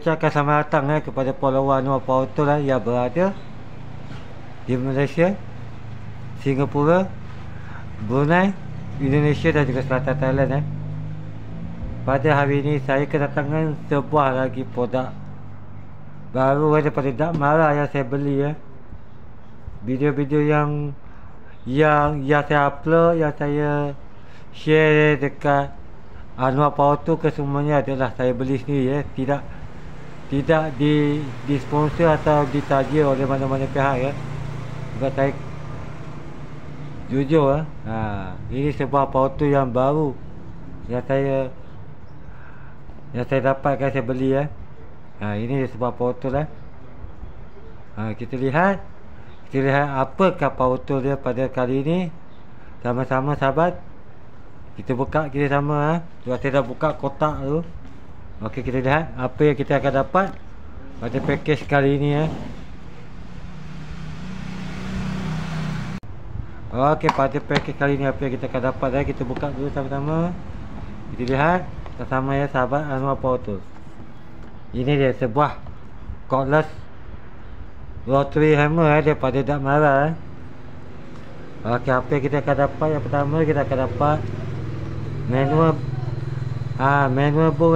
ucapkan selamat datang kepada follower Anwar Power Tool yang berada di Malaysia, Singapura, Brunei, Indonesia dan juga selatan Thailand. Pada hari ini saya kedatangan sebuah lagi produk baru daripada Dak Mara yang saya beli. Video-video yang saya upload, yang saya share dekat Anwar Power Tool kesemuanya adalah saya beli sendiri. Tidak disponsor atau ditaja oleh mana-mana pihak. Sebab saya jujur ini sebuah power tool yang baru yang saya dapatkan, saya beli. Ini sebuah power tool. Kita lihat apakah power tool dia pada kali ini. Sama-sama sahabat, kita buka kita sama. Saya dah buka kotak tu. Okey, kita lihat apa yang kita akan dapat pada package kali ini. Okey, pada package kali ini apa yang kita akan dapat. Kita buka dulu sama-sama. Kita lihat sama sahabat Anwar Power Tool. Ini dia sebuah cordless rotary hammer daripada Dak Mara. Okey, apa yang kita akan dapat? Yang pertama kita akan dapat manual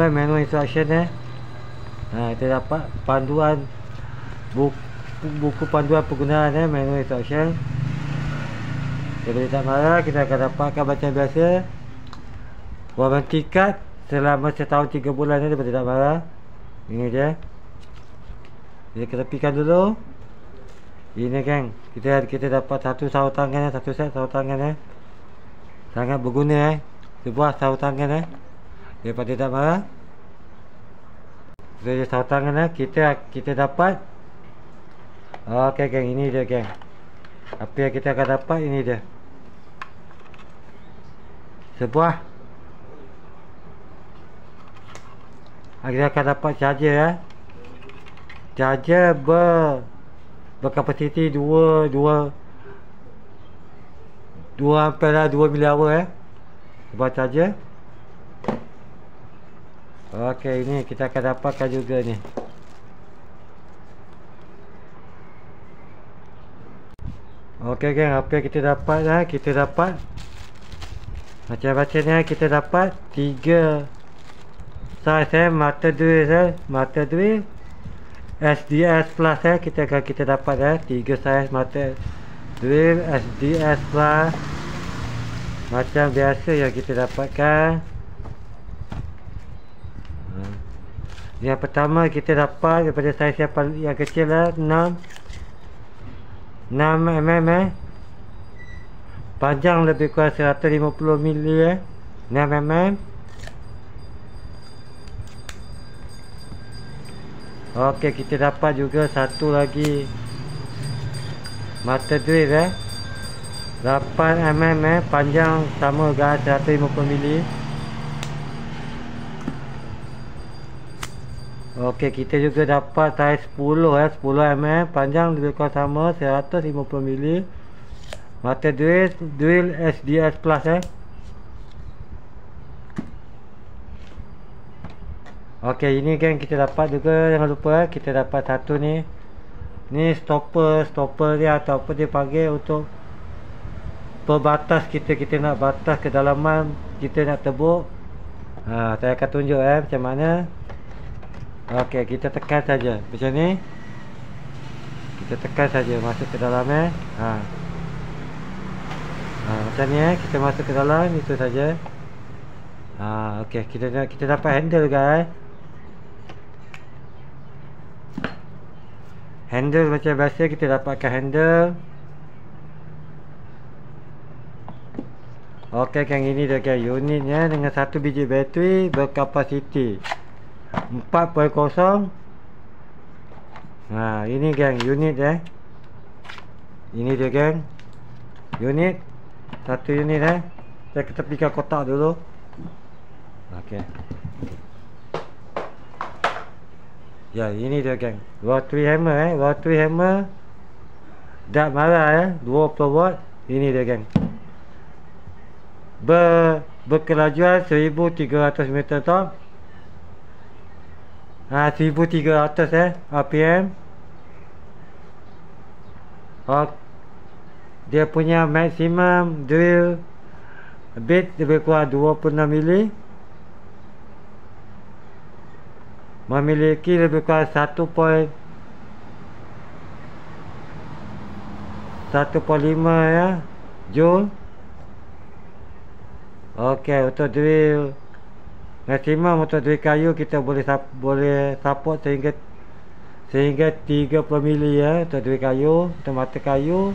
manual instruction. Kita dapat panduan buku panduan penggunaan manual instruction daripada Dak Mara. Kita akan dapatkan macam biasa warranty card selama setahun 3 bulan daripada Dak Mara. Ini dia. Kita tepikan dulu. Ini kan kita dapat satu sarung tangan, satu set sarung tangan. Sangat berguna sebuah sarung tangan daripada Dak Mara. Jadi sarung tangan kita dapat. Okey geng, ini dia geng. Apa yang kita akan dapat ini dia. Sebuah kita akan dapat charger charger berkapasiti 2 ampere 2 mAh sebuah charger. Okey, ini kita akan dapatkan juga ni. Okey geng, apa yang kita dapat kita dapat macam-macam kita dapat 3 size mata drill SDS plus kita dapat 3 size mata drill SDS plus macam biasa yang kita dapatkan. Yang pertama kita dapat daripada saiz yang kecil 6 mm panjang lebih kurang 150 mm 6 mm. Okey, kita dapat juga satu lagi mata drill 8 mm panjang sama dengan 150 mm. Okey, kita juga dapat saiz 10 mm panjang lebih kurang sama 150 mm mata drill SDS plus. Okey, ini kan kita dapat juga, jangan lupa kita dapat satu ni stopper dia atau apa dia panggil untuk perbatas kita nak batas kedalaman kita nak tebuk. Saya akan tunjuk macam mana. Okey, kita tekan saja macam ni. Kita tekan saja masuk ke dalam macam ni kita masuk ke dalam itu saja. Okey, kita dapat handle guys. Handle macam biasa kita dapatkan handle. Okey kan, ini dia kan unitnya dengan satu biji bateri berkapasiti 4.0. Ini geng unit ini dia geng unit, satu unit saya ketepikan kotak dulu. Okey. Ya, ini dia geng rotary hammer rotary hammer Dak Mara 20 watt. Ini dia geng berkelajuan 1300 meter top 1300 RPM. Dia punya maksimum drill bit lebih kurang 26 mili. Memiliki lebih kurang 1.5 ya joule. Okey, untuk drill maksimum untuk drill kayu kita boleh support sehingga 30 mili ya untuk drill kayu, untuk mata kayu.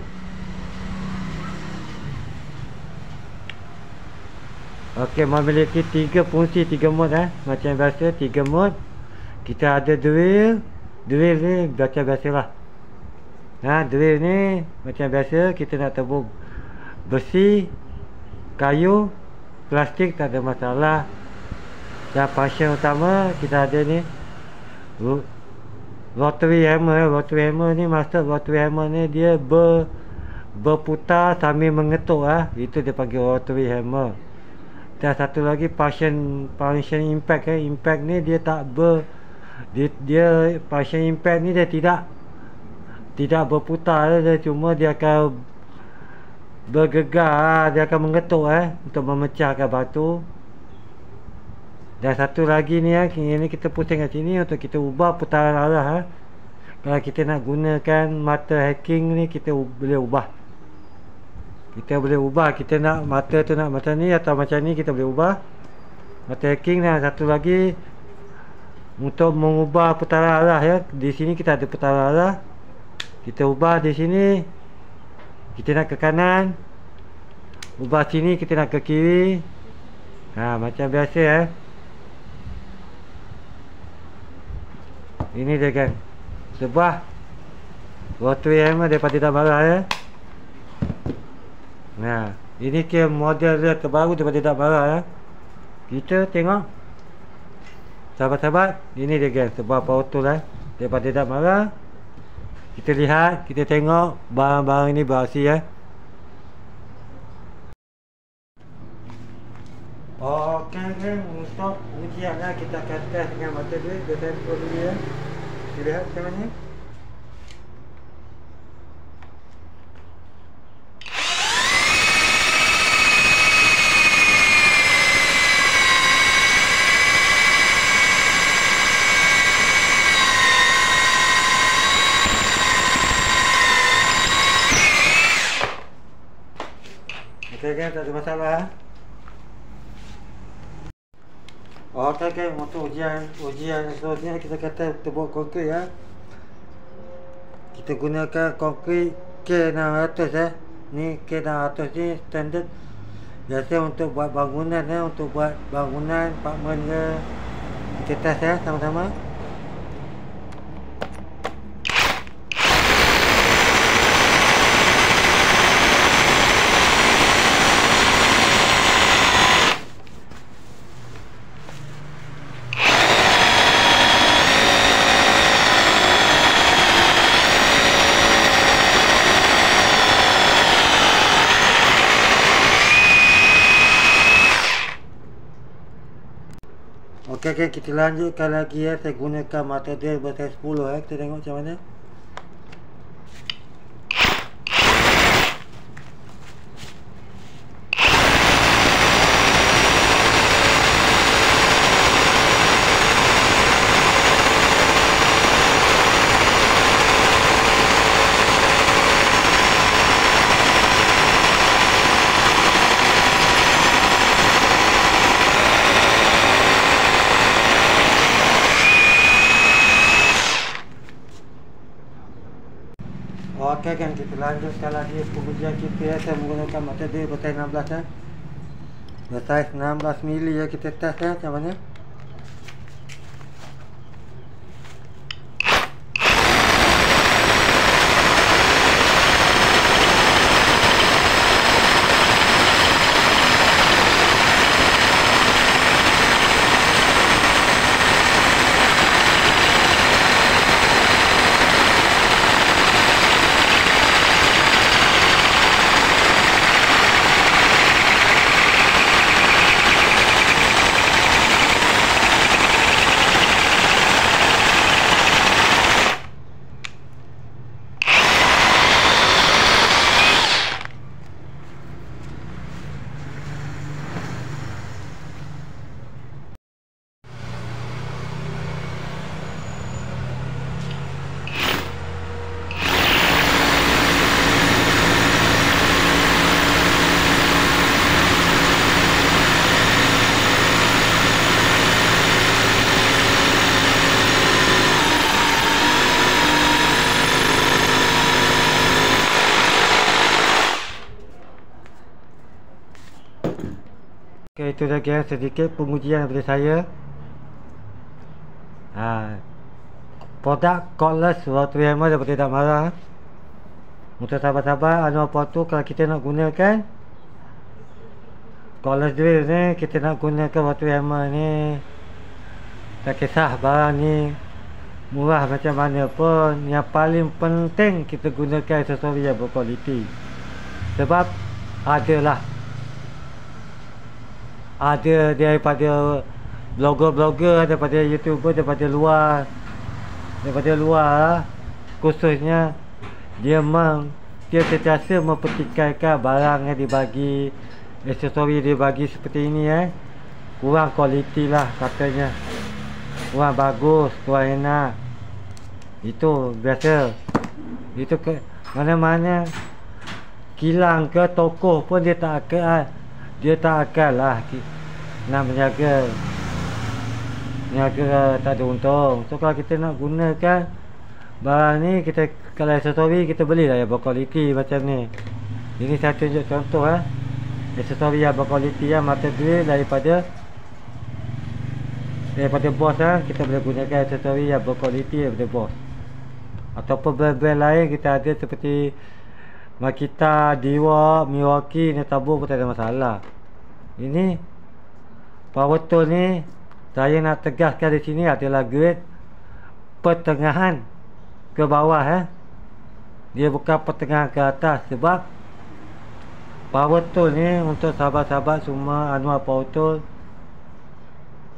Okey, memiliki 3 fungsi, 3 mode macam biasa 3 mode. Kita ada drill ni macam biasalah. Drill ni macam biasa kita nak tebuk besi, kayu, plastik tak ada masalah. Dan function utama kita ada ni rotary hammer. Rotary hammer ni maksud rotary hammer ni dia berputar sambil mengetuk itu dia panggil rotary hammer. Dan satu lagi function impact impact ni dia tak dia function impact ni dia tidak berputar, dia cuma dia akan bergegar, dia akan mengetuk untuk memecahkan batu. Dan satu lagi ni ini kita pusing kat sini untuk kita ubah putaran arah. Kalau kita nak gunakan mata hacking ni kita boleh ubah. Kita nak mata tu nak macam ni atau macam ni kita boleh ubah mata hacking. Dan satu lagi untuk mengubah putaran arah di sini kita ada putaran arah. Kita ubah di sini, kita nak ke kanan, ubah sini kita nak ke kiri. Macam biasa ini dia kan sebuah rotary hammer daripada tidak marah ini ke model dia terbaru daripada tidak marah Kita tengok sahabat-sahabat, ini dia kan sebuah power tool daripada tidak marah. Kita lihat, kita tengok barang-barang ini beraksi Okey kan, untuk ujian kita akan test dengan mata duit 210 dulu Kita lihat macam mana. Okey kan, tak ada masalah Okey kan, untuk ujian seterusnya kita kata tebuk konkrit Kita gunakan konkrit K600 Ni K600 ni standard biasa untuk buat bangunan untuk buat bangunan apartmen ke. Kita test sama-sama. Okey, kita lanjutkan lagi Saya gunakan mata drill bersaiz 10 Kita tengok macam mana. Okey kan, kita lanjutkan lagi pengujian kita Saya menggunakan mata drill bersaiz 16 bersaiz 16 mili kita test macam mana. itu dah geng, sedikit pengujian daripada saya. Produk cordless rotary hammer daripada Tak Marah. Untuk sahabat-sahabat Anwar Power Tool, kalau kita nak gunakan cordless drill ni, kita nak gunakan rotary hammer ni, tak kisah barang ni murah macam mana pun, yang paling penting kita gunakan aksesori yang berkualiti. Sebab ada daripada blogger-blogger, daripada YouTuber, daripada luar khususnya dia sentiasa mempertikaikan barang yang dibagi, aksesori dibagi seperti ini kurang kualiti lah katanya, kurang bagus, kurang enak. Itu biasa. Itu ke mana-mana kilang ke tokoh pun dia tak akan lah nak menjaga tak ada untung. So kalau kita nak gunakan barang ni, kita kalau aksesori kita belilah yang berkualiti macam ni. Ini saya tunjuk contoh aksesori yang berkualiti, mata drill daripada Boss kita boleh gunakan aksesori yang berkualiti daripada Boss. Ataupun brand-brand lain kita ada seperti Makita, Dewalt, Milwaukee, Netabur pun tak ada masalah. Ini power tool ni saya nak tegaskan di sini adalah grade pertengahan ke bawah dia bukan pertengahan ke atas. Sebab power tool ni untuk sahabat-sahabat semua Anwar Power Tool,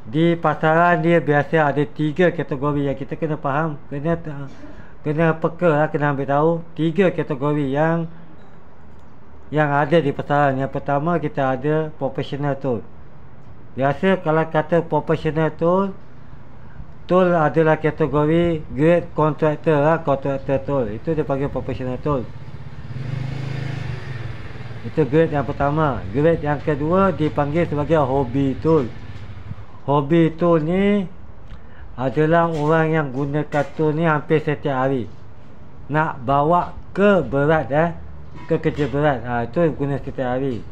di pasaran dia biasa ada 3 kategori yang kita kena faham, kena peka lah, kena ambil tahu 3 kategori yang ada di pasaran. Yang pertama kita ada professional tool. Biasa kalau kata professional tool adalah kategori grade contractor tool. Itu dia panggil professional tool. Itu grade yang pertama. Grade yang kedua dipanggil sebagai hobby tool. Hobby tool ni adalah orang yang gunakan tool ni hampir setiap hari, nak bawa ke berat ke kerja berat, itu guna setiap hari.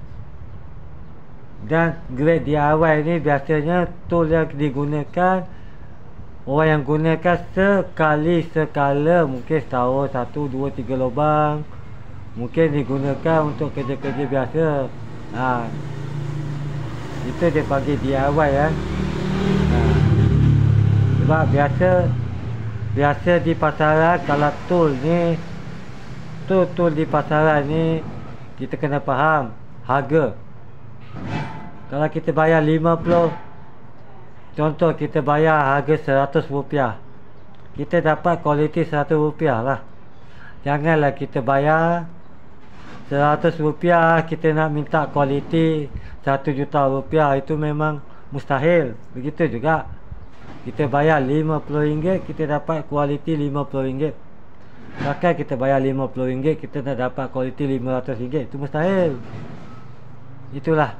Dan grade DIY ni biasanya tool yang digunakan, orang yang gunakan sekala, mungkin setahun 1, 2, 3 lubang, mungkin digunakan untuk kerja-kerja biasa. Itu dia panggil DIY sebab biasa di pasaran, kalau tool di pasaran ni kita kena faham harga. Kalau kita bayar 50, contoh kita bayar harga RM100, kita dapat kualiti RM100 lah. Janganlah kita bayar RM100, kita nak minta kualiti RM1 juta, itu memang mustahil. Begitu juga kita bayar RM50, kita dapat kualiti RM50. Takkan kita bayar RM50, kita nak dapat kualiti RM500, itu mustahil. Itulah,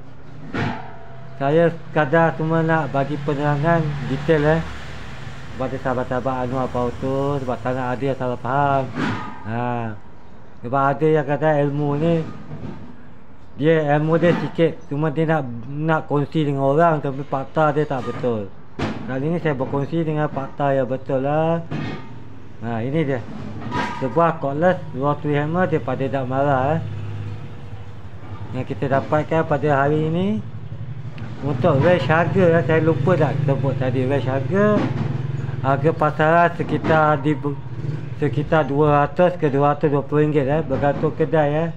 saya sekadar cuma nak bagi penerangan detail kepada sahabat-sahabat Anwar Power Tool, sebab tak nak ada yang salah faham. Sebab ada yang kata ilmu dia sikit, cuma dia nak kongsi dengan orang, tapi fakta dia tak betul. Kali ini saya berkongsi dengan fakta yang betul lah. Ini dia sebuah cordless rotary hammer daripada Tak Marah yang kita dapatkan pada hari ini. Untuk range harga, saya lupa tak sebut tadi, range harga pasaran sekitar 200 ke RM220 bergantung kedai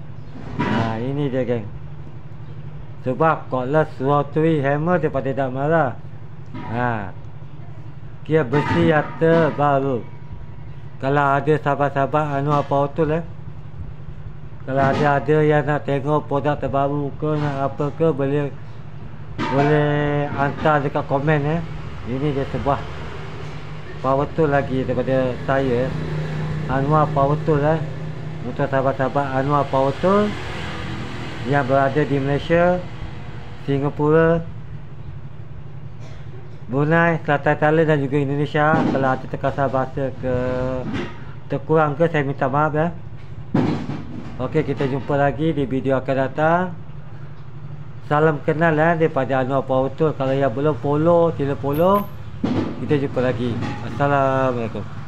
ini dia geng. Sebab cordless rotary hammer daripada Tak Marah, dia besi yang terbaru. Kalau ada sahabat-sahabat Anwar Power Tool kalau ada yang nak tengok produk terbaru ke, nak apa ke, boleh hantar dekat komen Ini dia sebuah power tool lagi daripada saya, Anwar Power Tool untuk sahabat-sahabat Anwar Power Tool yang berada di Malaysia, Singapura, Brunei, Selatan Thailand dan juga Indonesia. Kalau ada terkasar bahasa ke terkurang ke, saya minta maaf Okey, kita jumpa lagi di video akan datang. salam kenal daripada Anwar Power Tool. Kalau yang belum follow, sila follow. Kita jumpa lagi. Assalamualaikum.